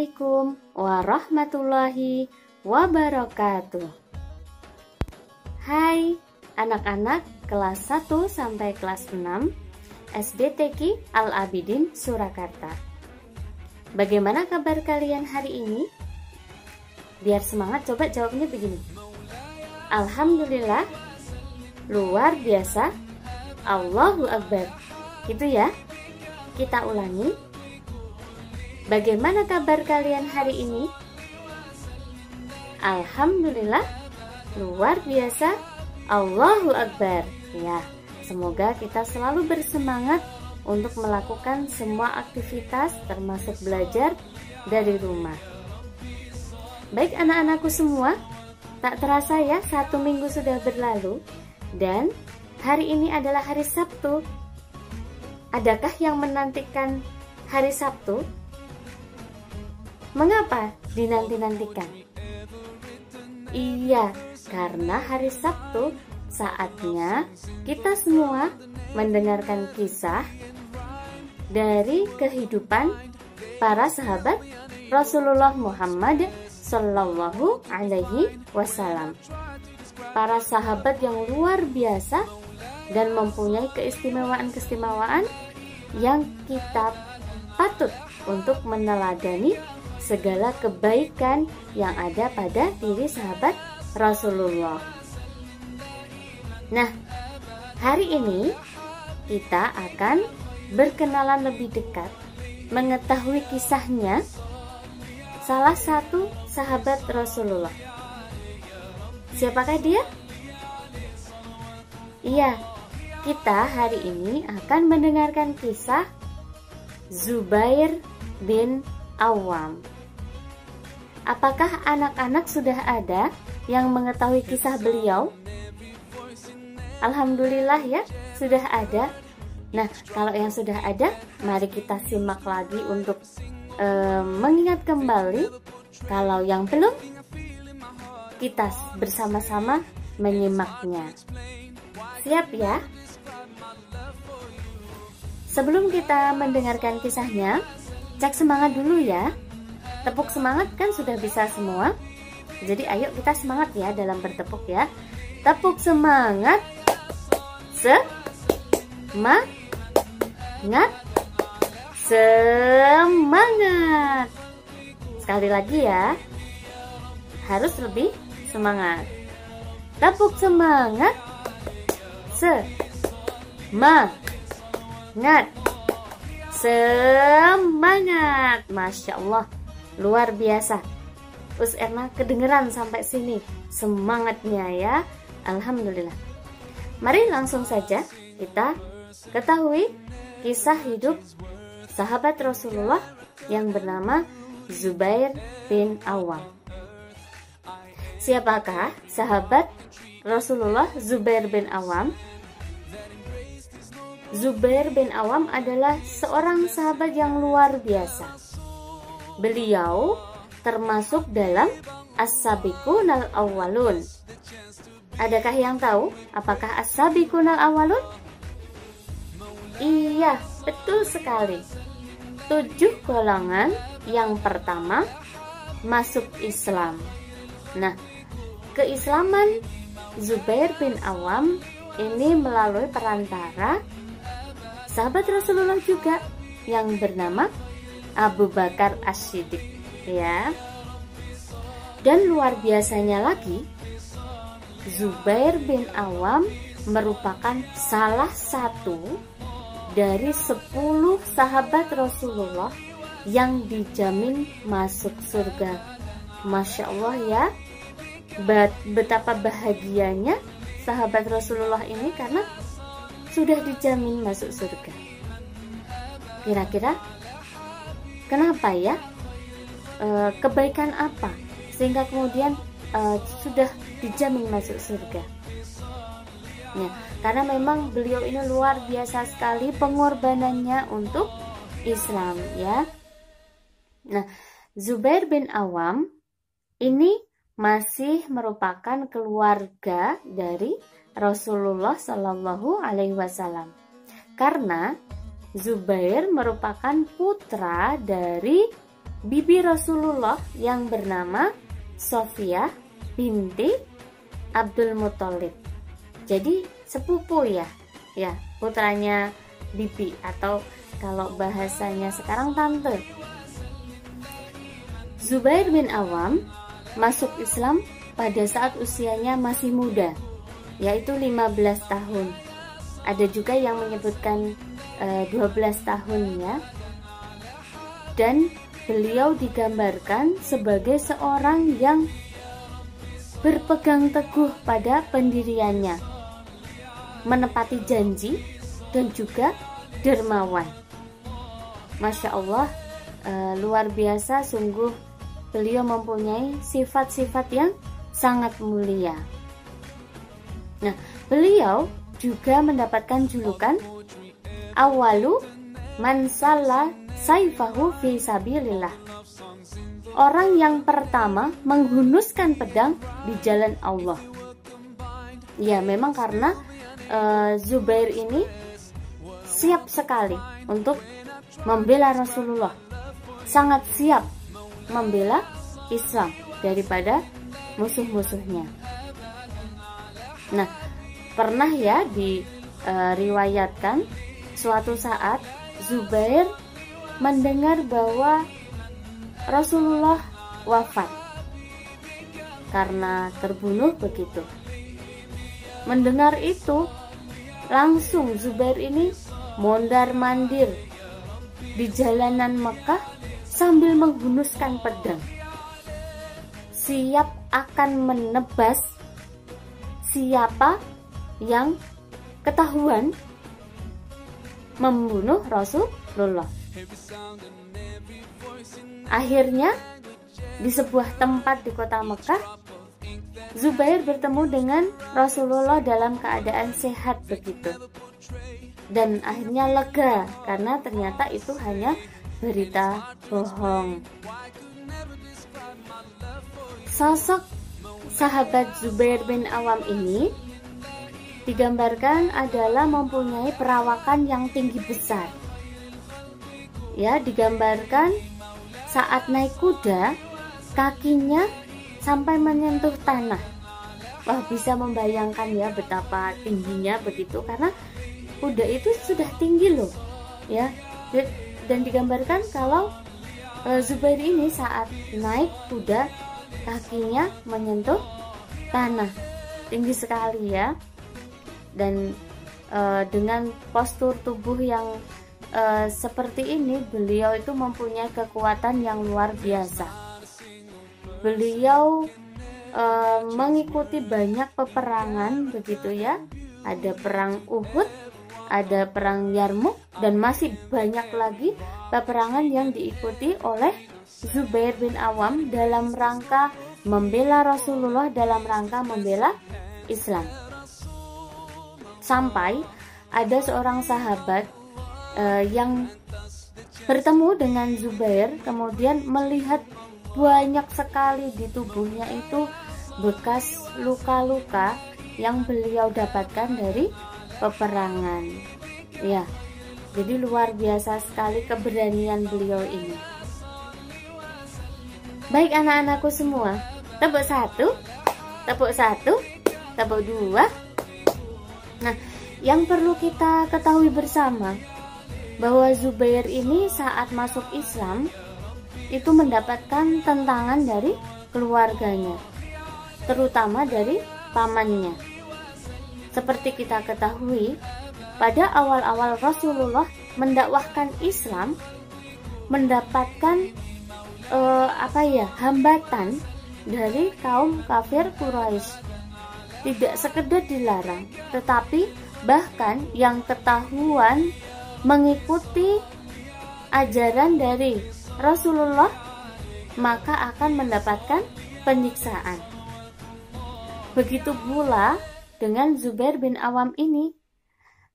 Assalamualaikum warahmatullahi wabarakatuh. Hai anak-anak kelas 1 sampai kelas 6 SDTQ Al-Abidin Surakarta. Bagaimana kabar kalian hari ini? Biar semangat, coba jawabnya begini. Alhamdulillah, luar biasa, Allahu Akbar. Gitu ya. Kita ulangi. Bagaimana kabar kalian hari ini? Alhamdulillah, luar biasa, Allahu Akbar. Ya, semoga kita selalu bersemangat untuk melakukan semua aktivitas termasuk belajar dari rumah. Baik anak-anakku semua, tak terasa ya 1 minggu sudah berlalu dan hari ini adalah hari Sabtu. Adakah yang menantikan hari Sabtu? Mengapa dinanti-nantikan? Iya, karena hari Sabtu saatnya kita semua mendengarkan kisah dari kehidupan para sahabat Rasulullah Muhammad Sallallahu Alaihi Wasallam. Para sahabat yang luar biasa dan mempunyai keistimewaan-keistimewaan yang kita patut untuk meneladani segala kebaikan yang ada pada diri sahabat Rasulullah. Nah, hari ini kita akan berkenalan lebih dekat, mengetahui kisahnya salah satu sahabat Rasulullah. Siapakah dia? Iya, kita hari ini akan mendengarkan kisah Zubair bin Awam. Apakah anak-anak sudah ada yang mengetahui kisah beliau? Alhamdulillah ya, sudah ada. Nah, kalau yang sudah ada, mari kita simak lagi untuk mengingat kembali. Kalau yang belum, kita bersama-sama menyimaknya. Siap ya? Sebelum kita mendengarkan kisahnya, cek semangat dulu ya. Tepuk semangat kan sudah bisa semua. Jadi ayo kita semangat ya dalam bertepuk ya. Tepuk semangat. Semangat. Semangat. Sekali lagi ya. Harus lebih semangat. Tepuk semangat. Semangat. Semangat. Masya Allah, luar biasa. Us Erna kedengeran sampai sini semangatnya ya. Alhamdulillah. Mari langsung saja kita ketahui kisah hidup sahabat Rasulullah yang bernama Zubair bin Awam. Siapakah sahabat Rasulullah Zubair bin Awam? Zubair bin Awam adalah seorang sahabat yang luar biasa. Beliau termasuk dalam As-Sabiqunal Awwalun. Adakah yang tahu apakah As-Sabiqunal Awwalun? Iya, betul sekali. 7 golongan yang pertama masuk Islam. Nah, keislaman Zubair bin Awam ini melalui perantara sahabat Rasulullah juga yang bernama Abu Bakar As-Siddiq ya. Dan luar biasanya lagi, Zubair bin Awam merupakan salah satu dari 10 sahabat Rasulullah yang dijamin masuk surga. Masya Allah ya, betapa bahagianya sahabat Rasulullah ini karena sudah dijamin masuk surga. Kira-kira kenapa ya? Kebaikan apa sehingga kemudian sudah dijamin masuk surga? Ya, karena memang beliau ini luar biasa sekali pengorbanannya untuk Islam ya. Nah, Zubair bin Awam ini masih merupakan keluarga dari Rasulullah Shallallahu Alaihi Wasallam, karena Zubair merupakan putra dari bibi Rasulullah yang bernama Sofiyah binti Abdul Muthalib. Jadi sepupu ya, putranya bibi, atau kalau bahasanya sekarang tante. Zubair bin Awam masuk Islam pada saat usianya masih muda, yaitu 15 tahun. Ada juga yang menyebutkan 12 tahun ya. Dan beliau digambarkan sebagai seorang yang berpegang teguh pada pendiriannya, menepati janji, dan juga dermawan. Masya Allah, luar biasa sungguh, beliau mempunyai sifat-sifat yang sangat mulia. Nah, beliau juga mendapatkan julukan awalu man salla saifahu fi sabilillah, orang yang pertama menghunuskan pedang di jalan Allah. Ya, memang karena Zubair ini siap sekali untuk membela Rasulullah, sangat siap membela Islam daripada musuh-musuhnya. Nah, pernah ya diriwayatkan suatu saat Zubair mendengar bahwa Rasulullah wafat karena terbunuh begitu. Mendengar itu, langsung Zubair ini mondar-mandir di jalanan Mekah sambil menghunuskan pedang, siap akan menebas siapa yang ketahuan membunuh Rasulullah. Akhirnya di sebuah tempat di kota Mekah, Zubair bertemu dengan Rasulullah dalam keadaan sehat begitu. Dan akhirnya lega karena ternyata itu hanya berita bohong. Sosok sahabat Zubair bin Awam ini digambarkan adalah mempunyai perawakan yang tinggi besar. Ya, digambarkan saat naik kuda, kakinya sampai menyentuh tanah. Wah, bisa membayangkan ya betapa tingginya begitu, karena kuda itu sudah tinggi loh, ya. Dan digambarkan kalau Zubair ini saat naik kuda, kakinya menyentuh tanah, tinggi sekali ya. Dan dengan postur tubuh yang seperti ini, beliau itu mempunyai kekuatan yang luar biasa. Beliau mengikuti banyak peperangan begitu ya. Ada perang Uhud, ada perang Yarmuk, dan masih banyak lagi peperangan yang diikuti oleh Zubair bin Awam dalam rangka membela Rasulullah, dalam rangka membela Islam. Sampai ada seorang sahabat yang bertemu dengan Zubair, kemudian melihat banyak sekali di tubuhnya itu bekas luka-luka yang beliau dapatkan dari peperangan. Ya, jadi luar biasa sekali keberanian beliau ini. Baik anak-anakku semua, tepuk satu, tepuk satu, tepuk dua. Nah, yang perlu kita ketahui bersama bahwa Zubair ini saat masuk Islam itu mendapatkan tentangan dari keluarganya, terutama dari pamannya. Seperti kita ketahui, pada awal-awal Rasulullah mendakwahkan Islam, mendapatkan hambatan dari kaum kafir Quraisy. Tidak sekedar dilarang, tetapi bahkan yang ketahuan mengikuti ajaran dari Rasulullah maka akan mendapatkan penyiksaan. Begitu pula dengan Zubair bin Awam ini.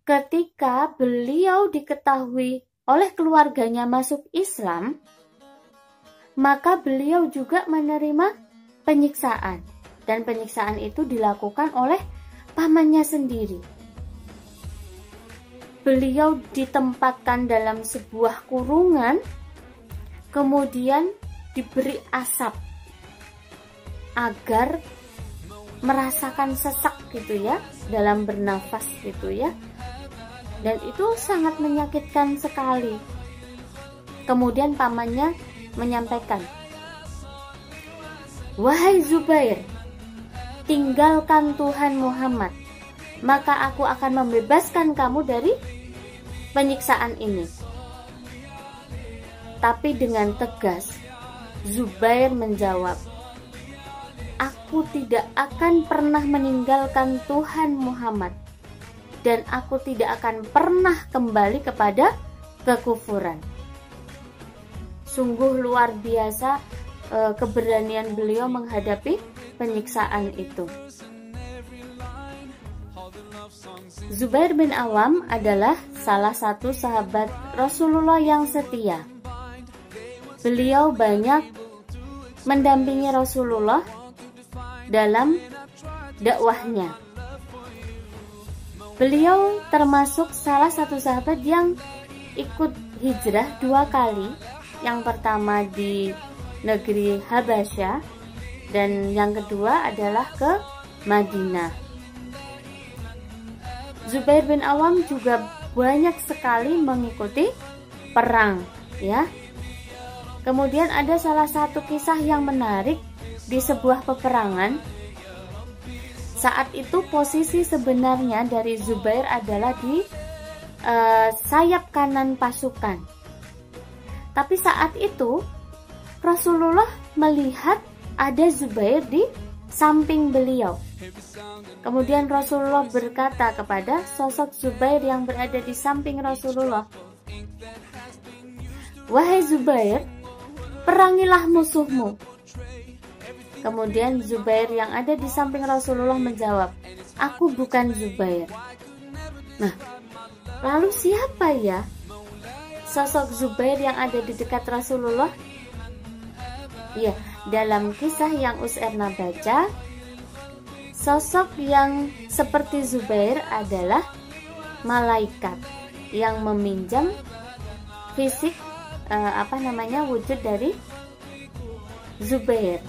Ketika beliau diketahui oleh keluarganya masuk Islam, maka beliau juga menerima penyiksaan. Dan penyiksaan itu dilakukan oleh pamannya sendiri. Beliau ditempatkan dalam sebuah kurungan kemudian diberi asap agar merasakan sesak gitu ya dalam bernafas gitu ya, dan itu sangat menyakitkan sekali. Kemudian pamannya menyampaikan, "Wahai Zubair, tinggalkan Tuhan Muhammad, maka aku akan membebaskan kamu dari penyiksaan ini." Tapi dengan tegas Zubair menjawab, "Aku tidak akan pernah meninggalkan Tuhan Muhammad, dan aku tidak akan pernah kembali kepada kekufuran." Sungguh luar biasa keberanian beliau menghadapi penyiksaan itu. Zubair bin Awam adalah salah satu sahabat Rasulullah yang setia. Beliau banyak mendampingi Rasulullah dalam dakwahnya. Beliau termasuk salah satu sahabat yang ikut hijrah 2 kali. Yang pertama di negeri Habasyah dan yang kedua adalah ke Madinah. Zubair bin Awam juga banyak sekali mengikuti perang ya. Kemudian ada salah satu kisah yang menarik di sebuah peperangan. Saat itu posisi sebenarnya dari Zubair adalah di sayap kanan pasukan. Tapi saat itu Rasulullah melihat ada Zubair di samping beliau. Kemudian Rasulullah berkata kepada sosok Zubair yang berada di samping Rasulullah, "Wahai Zubair, perangilah musuhmu." Kemudian Zubair yang ada di samping Rasulullah menjawab, "Aku bukan Zubair." Nah, lalu siapa ya sosok Zubair yang ada di dekat Rasulullah? Ya, dalam kisah yang Us'erna baca, sosok yang seperti Zubair adalah malaikat yang meminjam fisik wujud dari Zubair.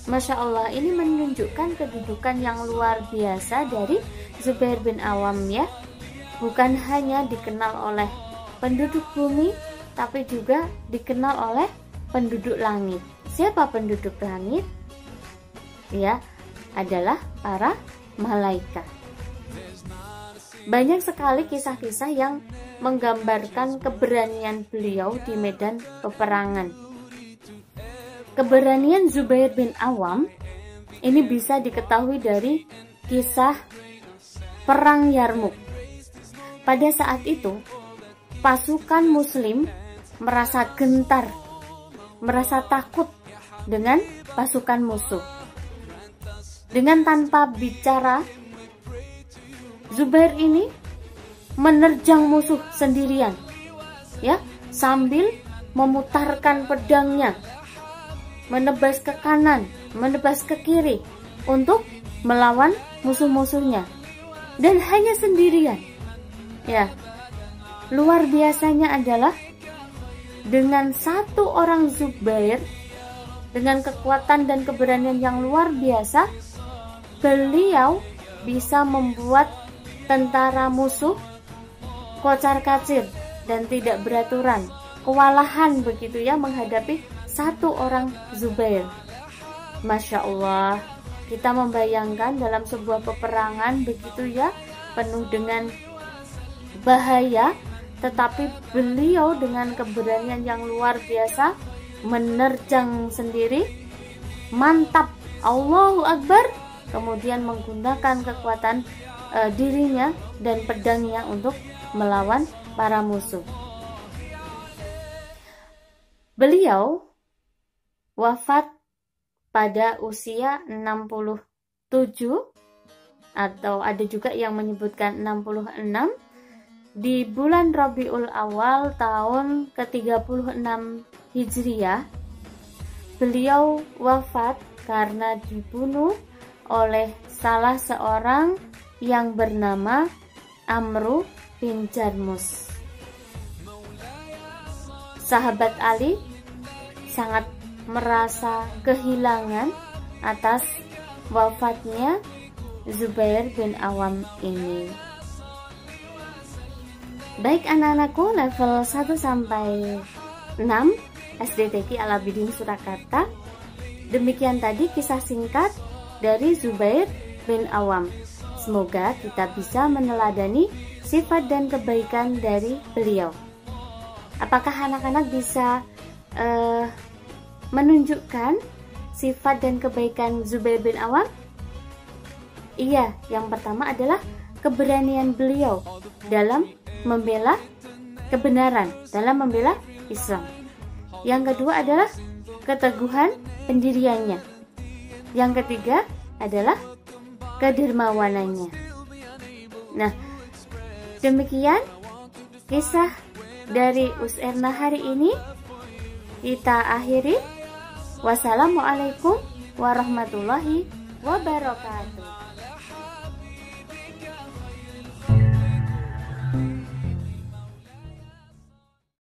Masya Allah, ini menunjukkan kedudukan yang luar biasa dari Zubair bin Awam ya. Bukan hanya dikenal oleh penduduk bumi, tapi juga dikenal oleh penduduk langit. Siapa penduduk langit? Ya, adalah para malaikat. Banyak sekali kisah-kisah yang menggambarkan keberanian beliau di medan peperangan. Keberanian Zubair bin Awam ini bisa diketahui dari kisah perang Yarmuk. Pada saat itu pasukan muslim merasa gentar, merasa takut dengan pasukan musuh. Dengan tanpa bicara, Zubair ini menerjang musuh sendirian, ya, sambil memutarkan pedangnya, menebas ke kanan, menebas ke kiri untuk melawan musuh-musuhnya, dan hanya sendirian. Ya, luar biasanya adalah dengan satu orang Zubair dengan kekuatan dan keberanian yang luar biasa, beliau bisa membuat tentara musuh kocar-kacir dan tidak beraturan, kewalahan begitu ya menghadapi satu orang Zubair. Masya Allah, kita membayangkan dalam sebuah peperangan begitu ya, penuh dengan bahaya, tetapi beliau dengan keberanian yang luar biasa menerjang sendiri, mantap, Allahu Akbar, kemudian menggunakan kekuatan dirinya dan pedangnya untuk melawan para musuh. Beliau wafat pada usia 67 atau ada juga yang menyebutkan 66 di bulan Rabiul Awal tahun ke-36 Hijriah. Beliau wafat karena dibunuh oleh salah seorang yang bernama Amru bin Jarmus. sahabat Ali sangat merasa kehilangan atas wafatnya Zubair bin Awam ini. Baik anak-anakku level 1 sampai 6 SDTQ Al-Abidin Surakarta, demikian tadi kisah singkat dari Zubair bin Awam. Semoga kita bisa meneladani sifat dan kebaikan dari beliau. Apakah anak-anak bisa menunjukkan sifat dan kebaikan Zubair bin Awam? Iya, yang pertama adalah keberanian beliau dalam membela kebenaran, dalam membela Islam. Yang kedua adalah keteguhan pendiriannya. Yang ketiga adalah kedermawanannya. Nah, demikian kisah dari Us'erna hari ini. Kita akhiri. Wassalamualaikum warahmatullahi wabarakatuh.